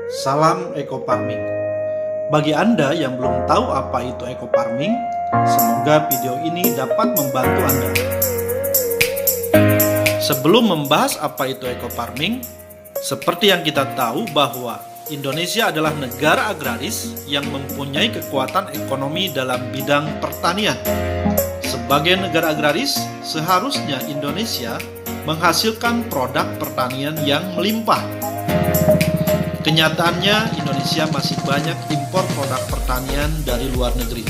Salam Eco Farming. Bagi Anda yang belum tahu apa itu Eco Farming, semoga video ini dapat membantu Anda. Sebelum membahas apa itu Eco Farming, seperti yang kita tahu bahwa Indonesia adalah negara agraris yang mempunyai kekuatan ekonomi dalam bidang pertanian. Sebagai negara agraris, seharusnya Indonesia menghasilkan produk pertanian yang melimpah. Kenyataannya, Indonesia masih banyak impor produk pertanian dari luar negeri.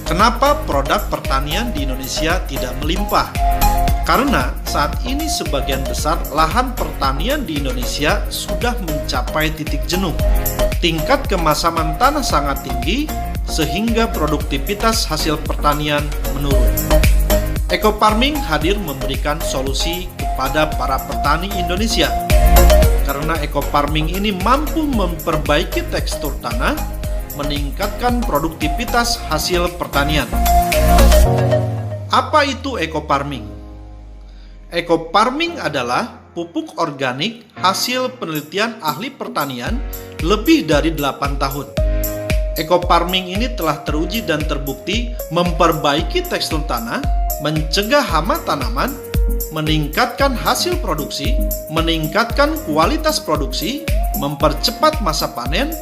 Kenapa produk pertanian di Indonesia tidak melimpah? Karena saat ini sebagian besar lahan pertanian di Indonesia sudah mencapai titik jenuh. Tingkat kemasaman tanah sangat tinggi, sehingga produktivitas hasil pertanian menurun. Eco Farming hadir memberikan solusi kepada para petani Indonesia. Karena Eco Farming ini mampu memperbaiki tekstur tanah, meningkatkan produktivitas hasil pertanian. Apa itu Eco Farming? Eco Farming adalah pupuk organik hasil penelitian ahli pertanian lebih dari 8 tahun. Eco Farming ini telah teruji dan terbukti memperbaiki tekstur tanah, mencegah hama tanaman, meningkatkan hasil produksi, meningkatkan kualitas produksi, mempercepat masa panen,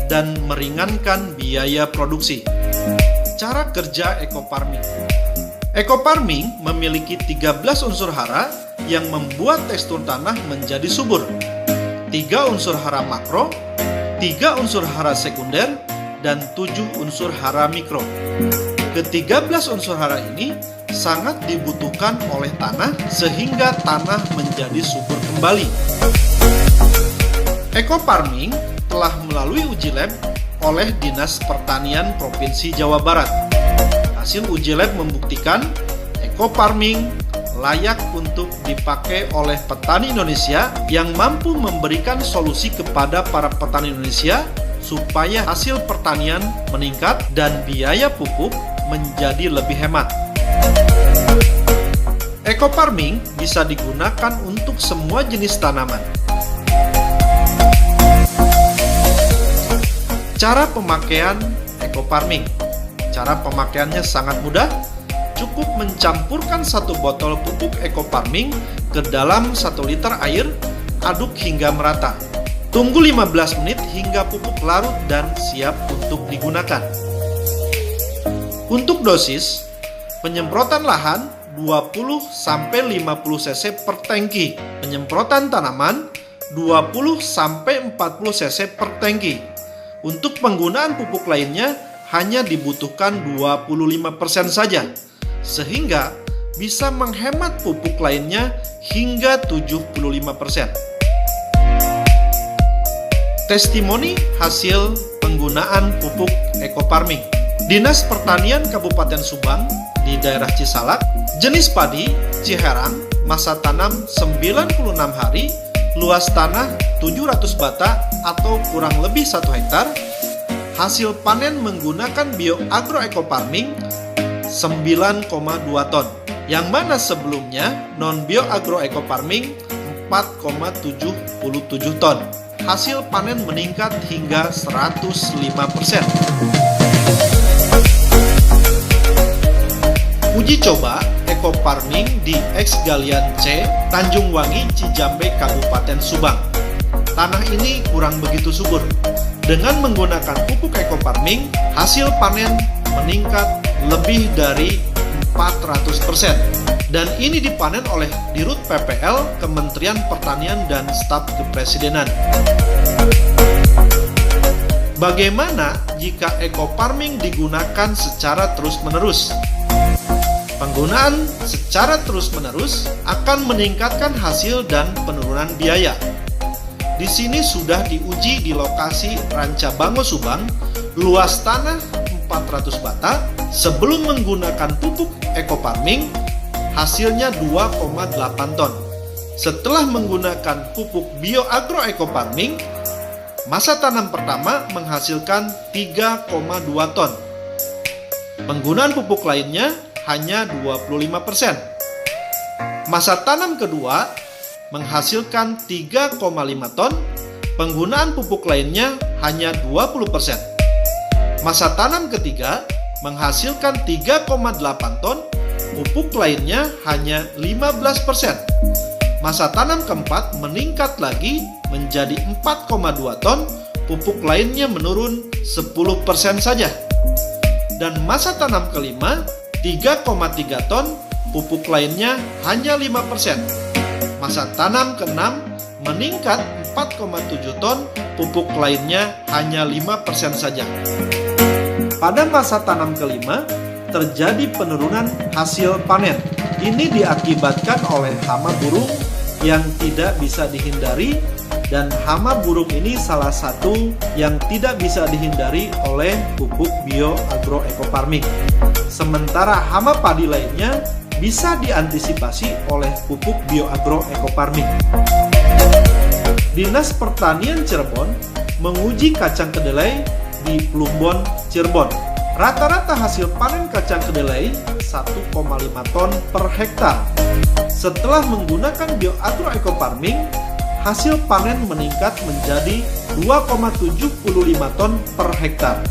dan meringankan biaya produksi. Cara kerja Eco Farming. Eco Farming memiliki 13 unsur hara yang membuat tekstur tanah menjadi subur. 3 unsur hara makro, 3 unsur hara sekunder, dan 7 unsur hara mikro. Ke-13 unsur hara ini sangat dibutuhkan oleh tanah sehingga tanah menjadi subur kembali. Eco Farming telah melalui uji lab oleh Dinas Pertanian Provinsi Jawa Barat. Hasil uji lab membuktikan Eco Farming layak untuk dipakai oleh petani Indonesia yang mampu memberikan solusi kepada para petani Indonesia supaya hasil pertanian meningkat dan biaya pupuk menjadi lebih hemat. Eco Farming bisa digunakan untuk semua jenis tanaman. Cara pemakaian Eco Farming. Cara pemakaiannya sangat mudah. Cukup mencampurkan 1 botol pupuk Eco Farming ke dalam 1 liter air, aduk hingga merata. Tunggu 15 menit hingga pupuk larut dan siap untuk digunakan. Untuk dosis, penyemprotan lahan 20-50 cc per tangki, penyemprotan tanaman 20-40 cc per tangki. Untuk penggunaan pupuk lainnya hanya dibutuhkan 25% saja, sehingga bisa menghemat pupuk lainnya hingga 75%. Testimoni hasil penggunaan pupuk Eco Farming. Dinas Pertanian Kabupaten Subang di daerah Cisalak, jenis padi Ciherang, masa tanam 96 hari, luas tanah 700 bata atau kurang lebih 1 hektar, hasil panen menggunakan BioAgro Eco Farming 9,2 ton, yang mana sebelumnya non BioAgro Eco Farming 4,77 ton. Hasil panen meningkat hingga 105%. Uji coba Eco Farming di X Galian C, Tanjung Wangi, Cijambe, Kabupaten Subang. Tanah ini kurang begitu subur. Dengan menggunakan pupuk Eco Farming, hasil panen meningkat lebih dari 400%. Dan ini dipanen oleh Dirut PPL, Kementerian Pertanian dan Staf Kepresidenan. Bagaimana jika Eco Farming digunakan secara terus-menerus? Penggunaan secara terus-menerus akan meningkatkan hasil dan penurunan biaya. Di sini sudah diuji di lokasi Rancabango Subang, luas tanah 400 bata. Sebelum menggunakan pupuk Eco Farming, hasilnya 2,8 ton. Setelah menggunakan pupuk BioAgro Eco Farming, masa tanam pertama menghasilkan 3,2 ton. Penggunaan pupuk lainnya hanya 25%. Masa tanam kedua menghasilkan 3,5 ton Penggunaan pupuk lainnya hanya 20%. Masa tanam ketiga menghasilkan 3,8 ton, pupuk lainnya hanya 15%. Masa tanam keempat meningkat lagi menjadi 4,2 ton, pupuk lainnya menurun 10% saja. Dan masa tanam kelima 3,3 ton, pupuk lainnya hanya 5%. Masa tanam keenam meningkat 4,7 ton, pupuk lainnya hanya 5% saja. Pada masa tanam kelima, terjadi penurunan hasil panen. Ini diakibatkan oleh hama burung yang tidak bisa dihindari, dan hama burung ini salah satu yang tidak bisa dihindari oleh pupuk bioagro ekofarming. Sementara hama padi lainnya bisa diantisipasi oleh pupuk bioagro ekofarming. Dinas Pertanian Cirebon menguji kacang kedelai di Plumbon, Cirebon. Rata-rata hasil panen kacang kedelai 1,5 ton per hektar. Setelah menggunakan bioagro ekofarming, hasil panen meningkat menjadi 2,75 ton per hektar.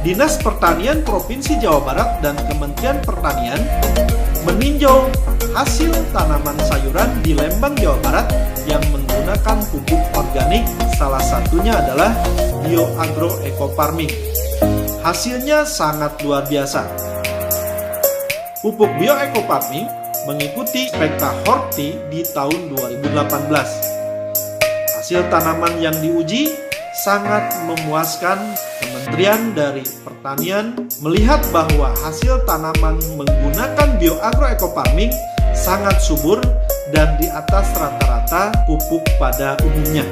Dinas Pertanian Provinsi Jawa Barat dan Kementerian Pertanian meninjau hasil tanaman sayuran di Lembang, Jawa Barat yang menggunakan pupuk organik, salah satunya adalah bioagro ekofarming. Hasilnya sangat luar biasa. Pupuk bioekofarming mengikuti Spekta Horti di tahun 2018. Hasil tanaman yang diuji sangat memuaskan. Kementerian dari Pertanian melihat bahwa hasil tanaman menggunakan bioagro ekofarming sangat subur dan di atas rata-rata pupuk pada umumnya.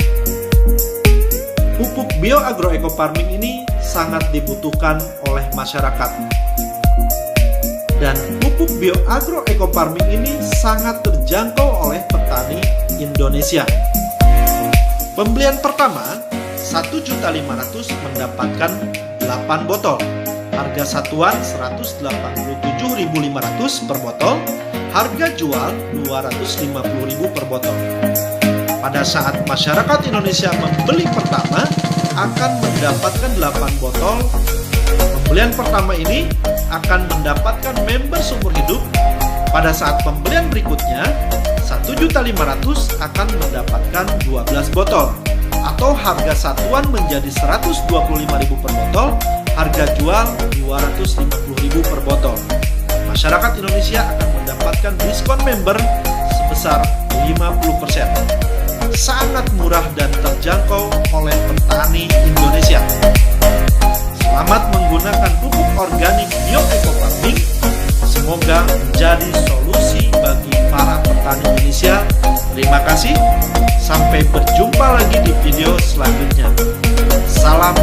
Pupuk bioagro ekofarming ini sangat dibutuhkan oleh masyarakat. Dan pupuk bioagro ekofarming ini sangat terjangkau oleh petani Indonesia. Pembelian pertama 1.500.000 mendapatkan 8 botol. Harga satuan 187.500 per botol. Harga jual 250.000 per botol. Pada saat masyarakat Indonesia membeli pertama akan mendapatkan 8 botol. Pembelian pertama ini akan mendapatkan member seumur hidup. Pada saat pembelian berikutnya 1.500.000 akan mendapatkan 12 botol. Atau harga satuan menjadi 125.000 per botol, harga jual 250.000 per botol. Masyarakat Indonesia akan mendapatkan diskon member sebesar 50%. Sangat murah dan terjangkau oleh petani Indonesia. Selamat menggunakan pupuk organik bioekofarming. Semoga menjadi solusi bagi para petani Indonesia. Terima kasih. Sampai berjumpa lagi di video selanjutnya. Salam